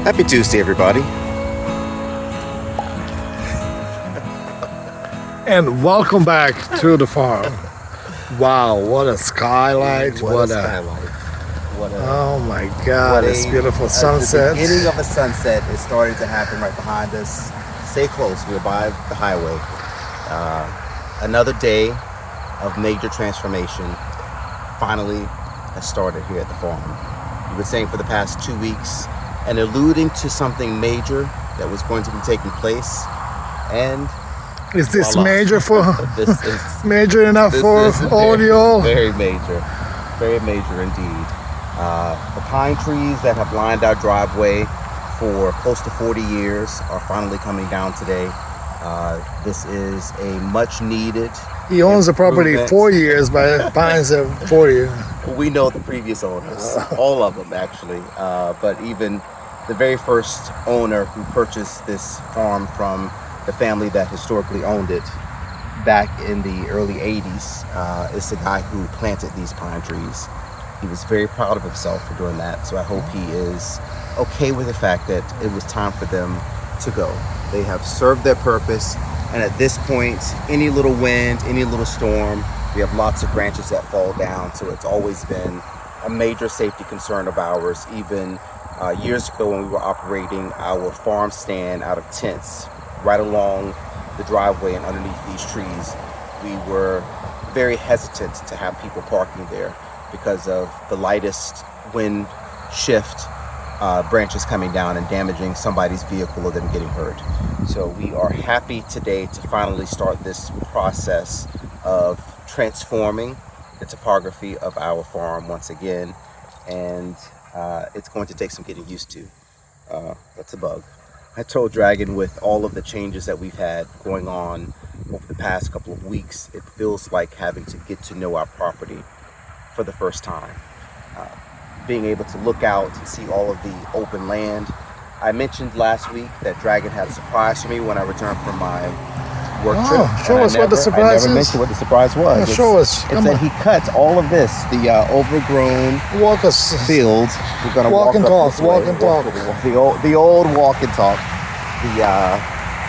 Happy Tuesday, everybody. And welcome back to the farm. Wow, what a skylight. What a skylight. Oh my God, this beautiful sunset. The beginning of a sunset is starting to happen right behind us. Stay close, we're by the highway. Another day of major transformation finally has started here at the farm. We've been saying for the past 2 weeks and alluding to something major that was going to be taking place. And is this voila. major for this is major enough for all of you all? Very major indeed. The pine trees that have lined our driveway for close to 40 years are finally coming down today. This is a much needed. He owns the property 4 years, but pines are 4 years. We know the previous owners, all of them actually, but even the very first owner who purchased this farm from the family that historically owned it back in the early 80s is the guy who planted these pine trees. He was very proud of himself for doing that, so I hope he is okay with the fact that it was time for them to go. They have served their purpose, and at this point, any little wind, any little storm, we have lots of branches that fall down, so it's always been a major safety concern of ours. Even years ago when we were operating our farm stand out of tents right along the driveway and underneath these trees, we were very hesitant to have people parking there because of the lightest wind shift, branches coming down and damaging somebody's vehicle or them getting hurt. So we are happy today to finally start this process of transforming the topography of our farm once again, and it's going to take some getting used to. That's a bug. I told Dragon, with all of the changes that we've had going on over the past couple of weeks, it feels like having to get to know our property for the first time. Being able to look out and see all of the open land. I mentioned last week that Dragon had a surprise for me when I returned from my work trip. Show us what the surprise is. I never mentioned what the surprise was. Show us. It's that he cut all of this, the overgrown field. We're gonna walk and talk. The old walk and talk. The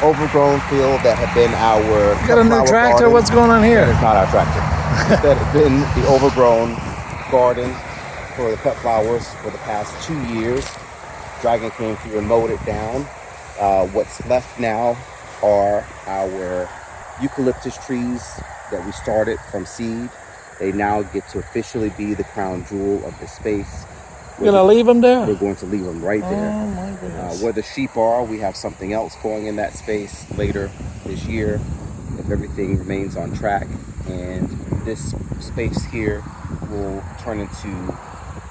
overgrown field that had been our. Got a new tractor. Garden. What's going on here? It's not our tractor. That had been the overgrown garden for the cut flowers for the past 2 years. Dragon came through and mowed it down. What's left now are our eucalyptus trees that we started from seed. They now get to officially be the crown jewel of the space. You're gonna leave them there? We're going to leave them right there. Oh my goodness. Where the sheep are, we have something else going in that space later this year, if everything remains on track. And this space here will turn into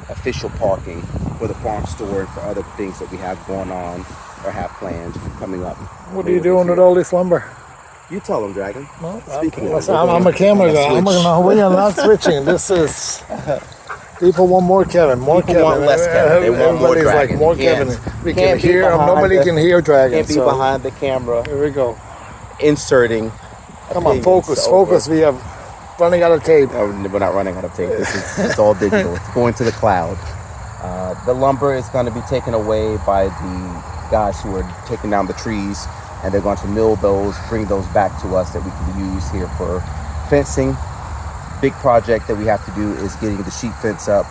official parking for the farm store and for other things that we have going on or have planned coming up. What are you doing with all this lumber? You tell them, Dragon. No, Speaking I'm a camera guy. We are not switching. This is. People want more Kevin. People want less Kevin. They want more Dragon. Like more Kevin. We can hear him. Nobody can hear Dragon. Can't be behind the camera. Here we go. Inserting. Come on, focus. We have running out of tape. No, we're not running out of tape. It's all digital. It's going to the cloud. The lumber is going to be taken away by the guys who are taking down the trees, and they're going to mill those, bring those back to us that we can use here for fencing. Big project that we have to do is getting the sheep fence up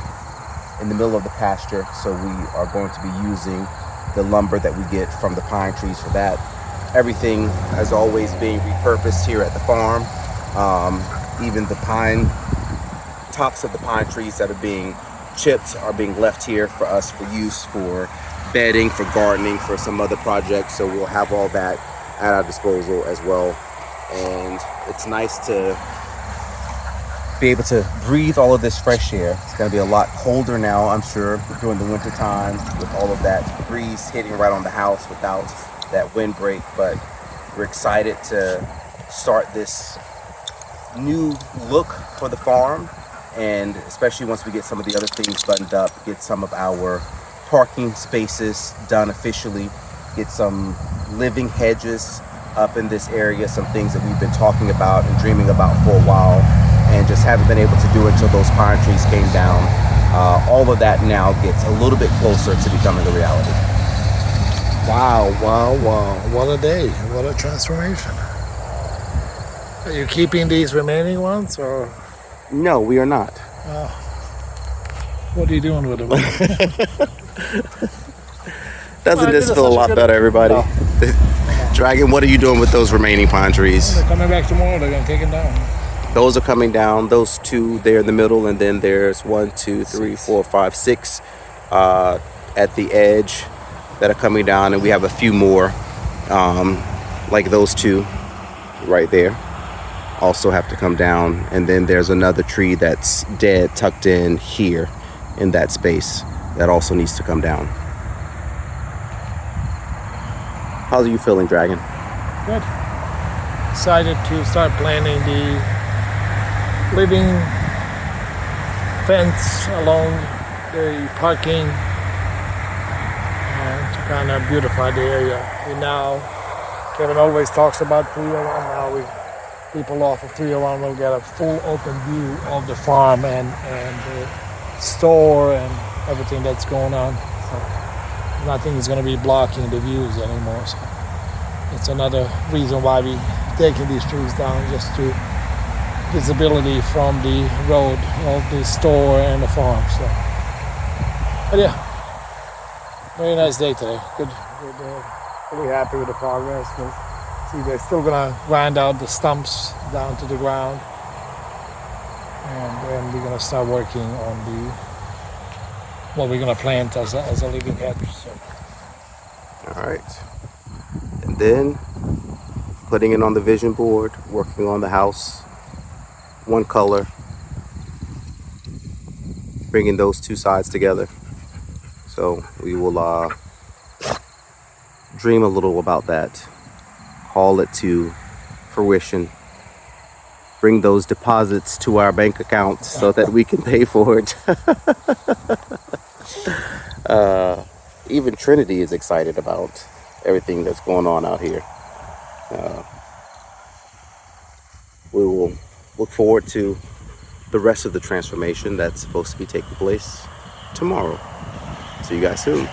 in the middle of the pasture, so we are going to be using the lumber that we get from the pine trees for that. Everything, as always, being repurposed here at the farm. Even the pine tops of the pine trees that are being chipped are being left here for us for use for bedding, for gardening, for some other projects. So we'll have all that at our disposal as well. And it's nice to be able to breathe all of this fresh air. It's going to be a lot colder now, I'm sure, during the winter time, with all of that breeze hitting right on the house without that windbreak. But we're excited to start this new look for the farm, and especially once we get some of the other things buttoned up, get some of our parking spaces done officially, get some living hedges up in this area, some things that we've been talking about and dreaming about for a while and just haven't been able to do it until those pine trees came down. All of that now gets a little bit closer to becoming a reality. Wow, wow, wow. What a day. What a transformation. Are you keeping these remaining ones or No, we are not. what are you doing with them? Doesn't I this did feel a such lot good- better, everybody? No. Dragon, what are you doing with those remaining pine trees? They're coming back tomorrow. They're gonna take it down. Those are coming down. Those two there in the middle, and then there's 1, 2, 3, 4, 5, 6 at the edge that are coming down, and we have a few more, like those two right there, also have to come down. And then there's another tree that's dead tucked in here in that space that also needs to come down. How are you feeling, Dragon? Good. Decided to start planning the living fence along the parking and to kind of beautify the area. We now, Kevin always talks about 301. Now people off of 301 will get a full open view of the farm and the store and everything that's going on. So nothing is going to be blocking the views anymore. So it's another reason why we taking these trees down, just to visibility from the road of the store and the farm. So, but yeah, very nice day today. Good. Really happy with the progress. See, they're still gonna grind out the stumps down to the ground, and then we're gonna start working on what we're gonna plant as a living hedge. So. All right. And then putting it on the vision board, working on the house, one color, bringing those two sides together. So we will dream a little about that, haul it to fruition, bring those deposits to our bank accounts so that we can pay for it. Even Trinity is excited about everything that's going on out here. We will look forward to the rest of the transformation that's supposed to be taking place tomorrow. See you guys soon.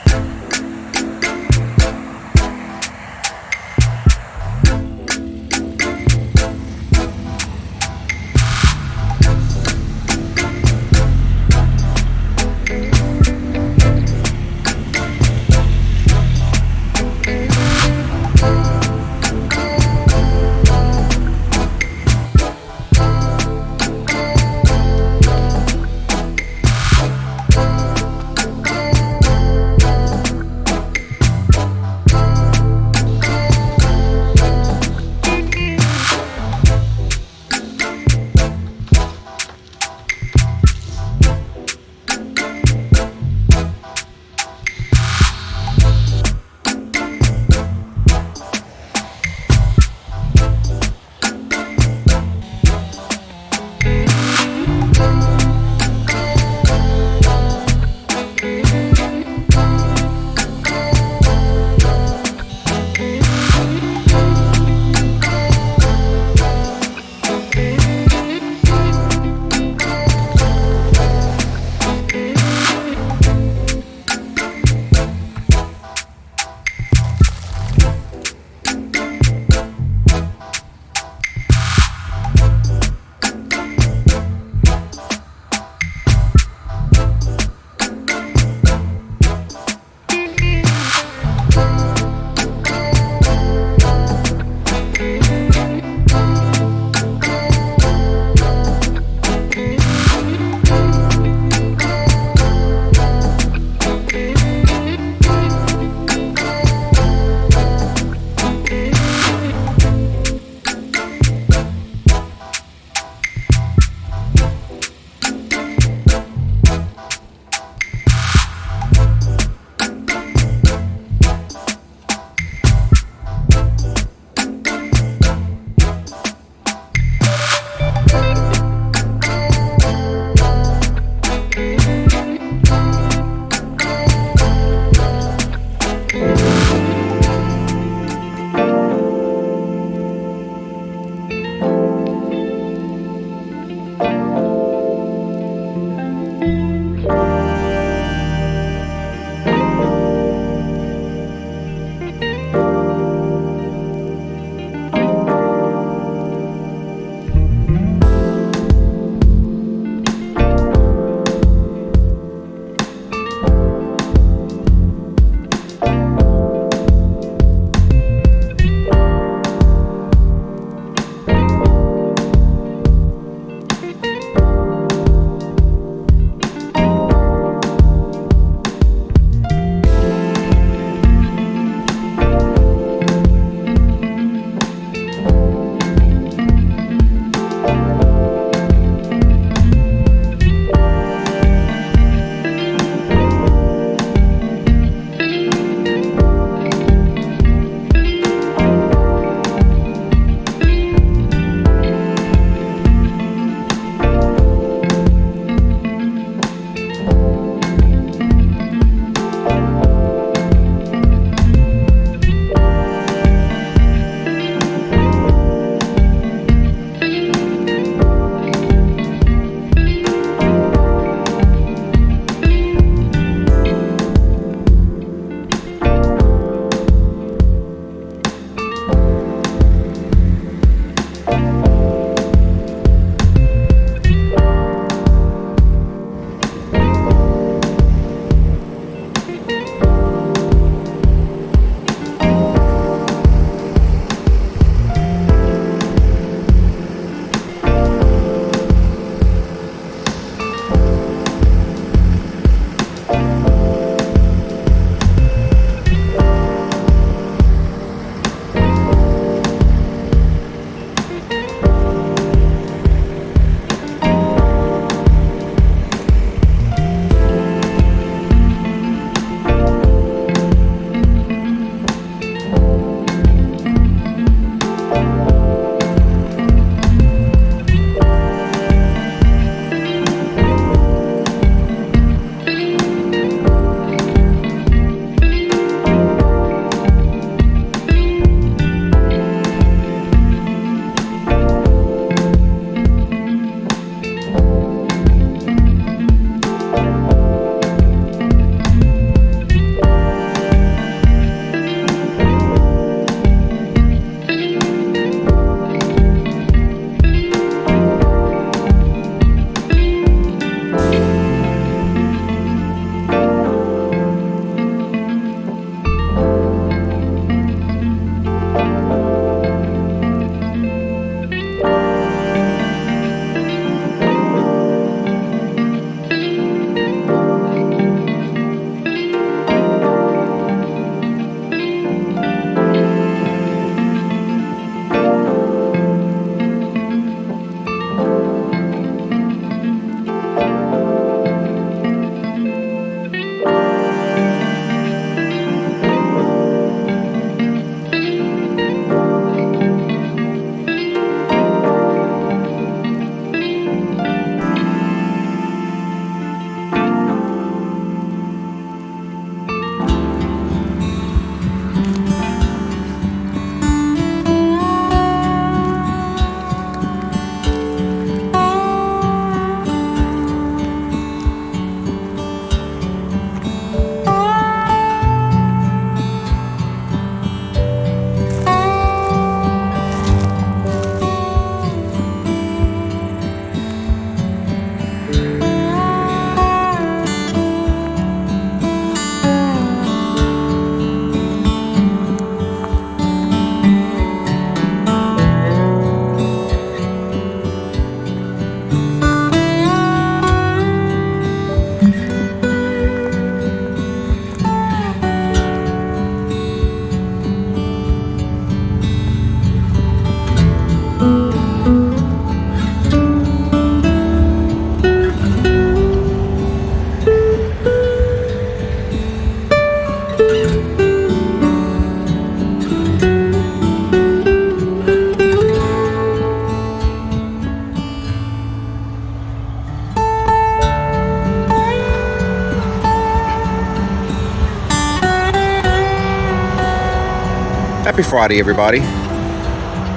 Happy Friday, everybody.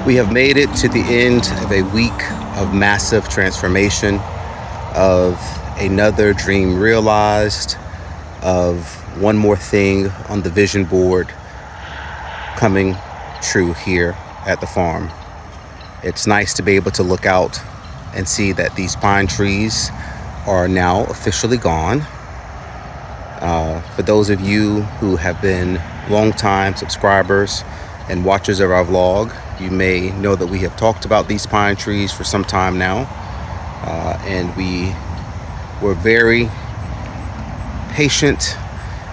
We have made it to the end of a week of massive transformation, of another dream realized, of one more thing on the vision board coming true here at the farm. It's nice to be able to look out and see that these pine trees are now officially gone. For those of you who have been longtime subscribers and watchers of our vlog, you may know that we have talked about these pine trees for some time now, and we were very patient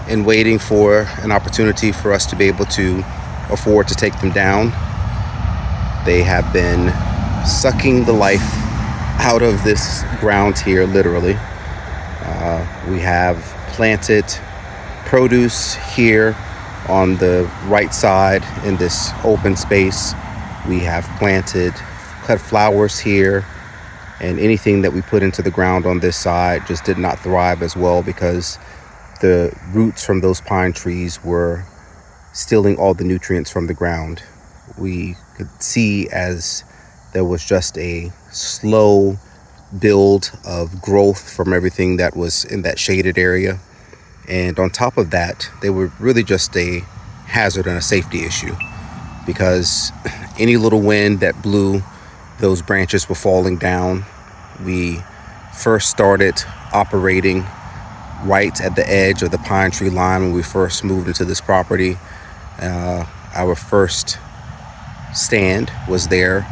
in waiting for an opportunity for us to be able to afford to take them down. They have been sucking the life out of this ground here, literally. We have planted produce here on the right side in this open space. We have planted cut flowers here, and anything that we put into the ground on this side just did not thrive as well because the roots from those pine trees were stealing all the nutrients from the ground. We could see as there was just a slow build of growth from everything that was in that shaded area. And on top of that, they were really just a hazard and a safety issue because any little wind that blew, those branches were falling down. We first started operating right at the edge of the pine tree line when we first moved into this property. Our first stand was there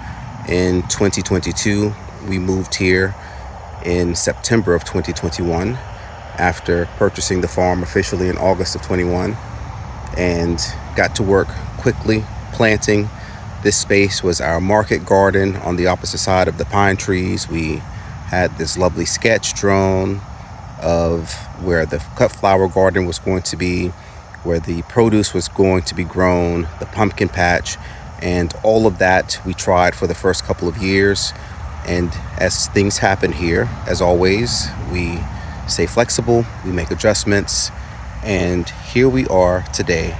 in 2022. We moved here in September of 2021 after purchasing the farm officially in August of 21, and got to work quickly planting. This space was our market garden on the opposite side of the pine trees. We had this lovely sketch drawn of where the cut flower garden was going to be, where the produce was going to be grown, the pumpkin patch, and all of that we tried for the first couple of years. And as things happen here, as always, we stay flexible, we make adjustments, and here we are today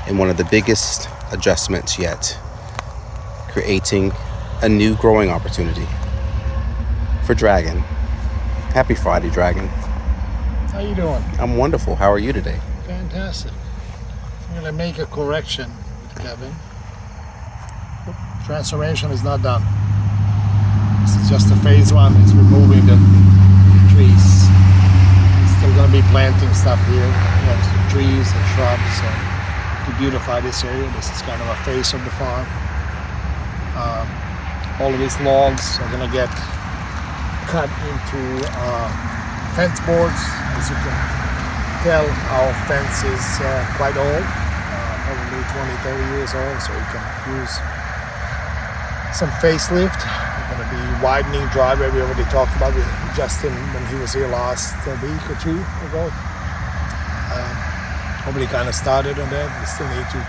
in one of the biggest adjustments yet, creating a new growing opportunity for Dragon. Happy Friday, Dragon. How you doing? I'm wonderful. How are you today? Fantastic. I'm going to make a correction with Kevin. Transformation is not done. This is just a phase one. It's removing the trees. Still going to be planting stuff here, some trees and shrubs to beautify this area. This is kind of a face of the farm. All of these logs are going to get cut into fence boards. As you can tell, our fence is quite old, probably 20, 30 years old, so you can use some facelift. We're going to be widening driveway. We already talked about with Justin when he was here last week or two ago. Already kind of started on that. We still need to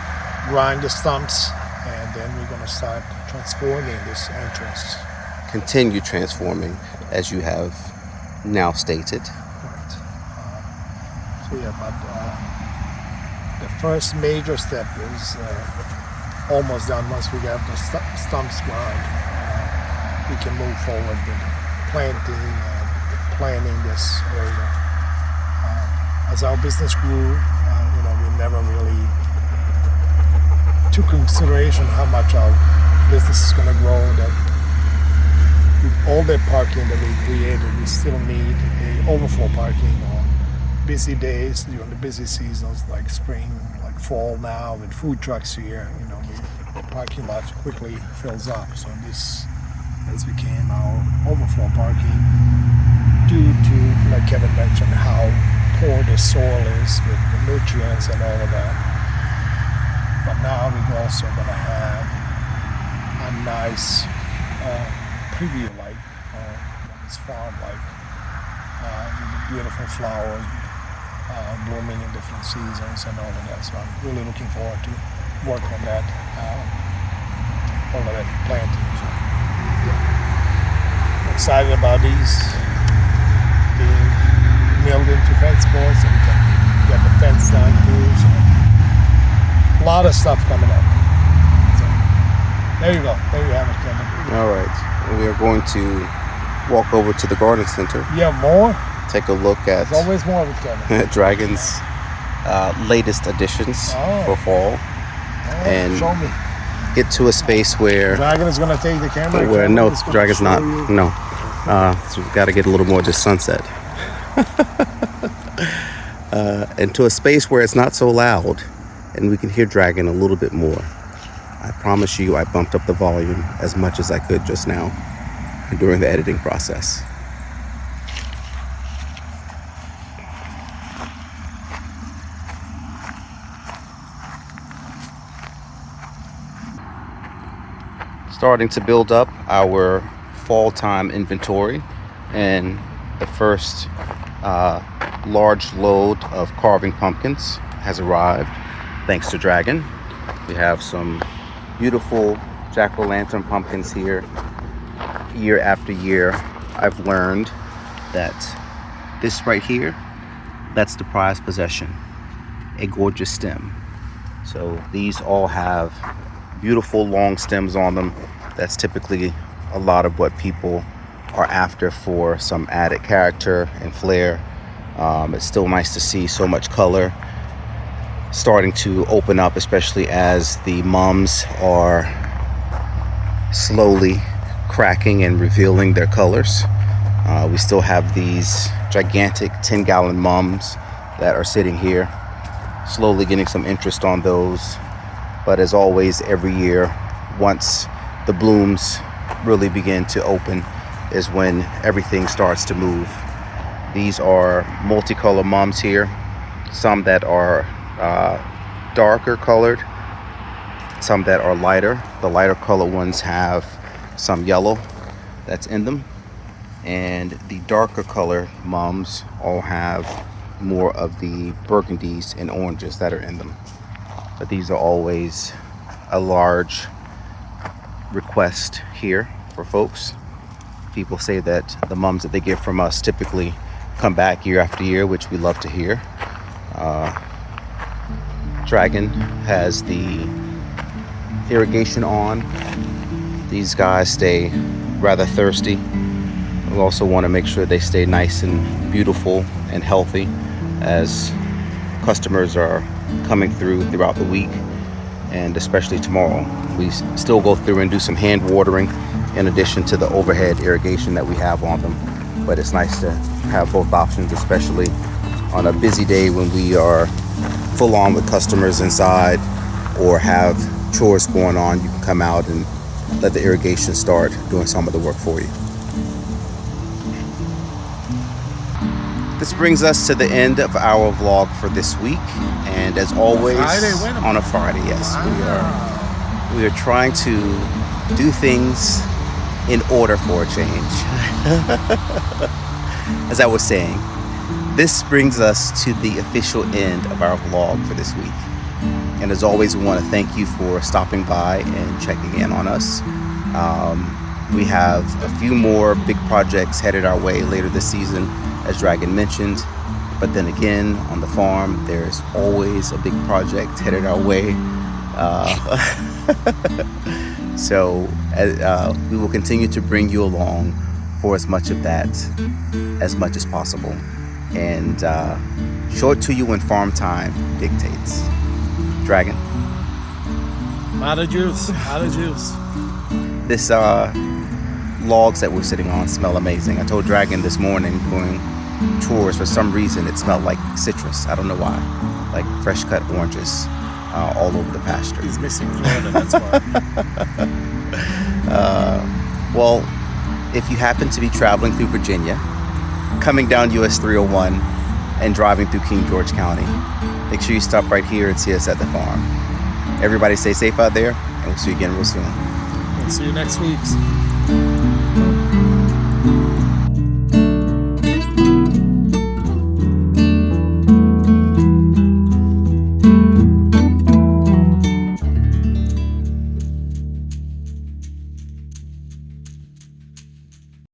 grind the stumps, and then we're going to start transforming this entrance. Continue transforming, as you have now stated. Right. So yeah, but the first major step is almost done. Once we get the stumps ground, we can move forward with planting and planning this area. As our business grew, we never really took consideration how much our business is going to grow. That with all the parking that we created, we still need a overflow parking on busy days during the busy seasons like spring, like fall now with food trucks here. The parking lot quickly fills up. So this became our overflow parking due to, like Kevin mentioned, how poor the soil is with the nutrients and all of that. But now we're also going to have a nice preview like this farm like with beautiful flowers blooming in different seasons and all of that. So I'm really looking forward to work on that, all of that planting. So I'm excited about these being milled into fence boards, and we can get the fence done too. So a lot of stuff coming up. There you go. There you have it, Kevin. All right. We are going to walk over to the garden center. You have more? Take a look at There's always more with Kevin. Dragon's latest additions for fall. And show me. get to a space where Dragon is going to take the camera. where no, Dragon's not. No. So we've got to get a little more of this sunset. And to a space where it's not so loud and we can hear Dragon a little bit more. I promise you I bumped up the volume as much as I could just now during the editing process. Starting to build up our fall time inventory, and the first large load of carving pumpkins has arrived thanks to Dragon. We have some beautiful jack-o'-lantern pumpkins here. Year after year I've learned that this right here, that's the prized possession, a gorgeous stem. So these all have beautiful long stems on them. That's typically a lot of what people are after for some added character and flair. It's still nice to see so much color starting to open up, especially as the mums are slowly cracking and revealing their colors. We still have these gigantic 10-gallon mums that are sitting here, slowly getting some interest on those. But as always, every year, once the blooms really begin to open is when everything starts to move. These are multicolor mums here, some that are darker colored, some that are lighter. The lighter color ones have some yellow that's in them, and the darker color mums all have more of the burgundies and oranges that are in them. But these are always a large request here for folks. People say that the mums that they get from us typically come back year after year, which we love to hear. Dragon has the irrigation on. These guys stay rather thirsty. We also want to make sure they stay nice and beautiful and healthy as customers are coming throughout the week, and especially tomorrow. We still go through and do some hand watering in addition to the overhead irrigation that we have on them. But it's nice to have both options, especially on a busy day when we are full on with customers inside or have chores going on. You can come out and let the irrigation start doing some of the work for you. This brings us to the end of our vlog for this week, and as always, on a Friday, yes, we are trying to do things in order for a change. As I was saying, this brings us to the official end of our vlog for this week, and as always, we want to thank you for stopping by and checking in on us. We have a few more big projects headed our way later this season, as Dragon mentioned, but then again, on the farm, there's always a big project headed our way. So we will continue to bring you along for as much of that as much as possible, and show it to you when farm time dictates. Dragon. Out of juice. This logs that we're sitting on smell amazing. I told Dragon this morning doing chores, for some reason it smelled like citrus. I don't know why. Like fresh cut oranges all over the pasture. He's missing Florida, that's why. Well, if you happen to be traveling through Virginia, coming down US 301 and driving through King George County, make sure you stop right here and see us at the farm. Everybody stay safe out there, and we'll see you again real soon. We'll see you next week.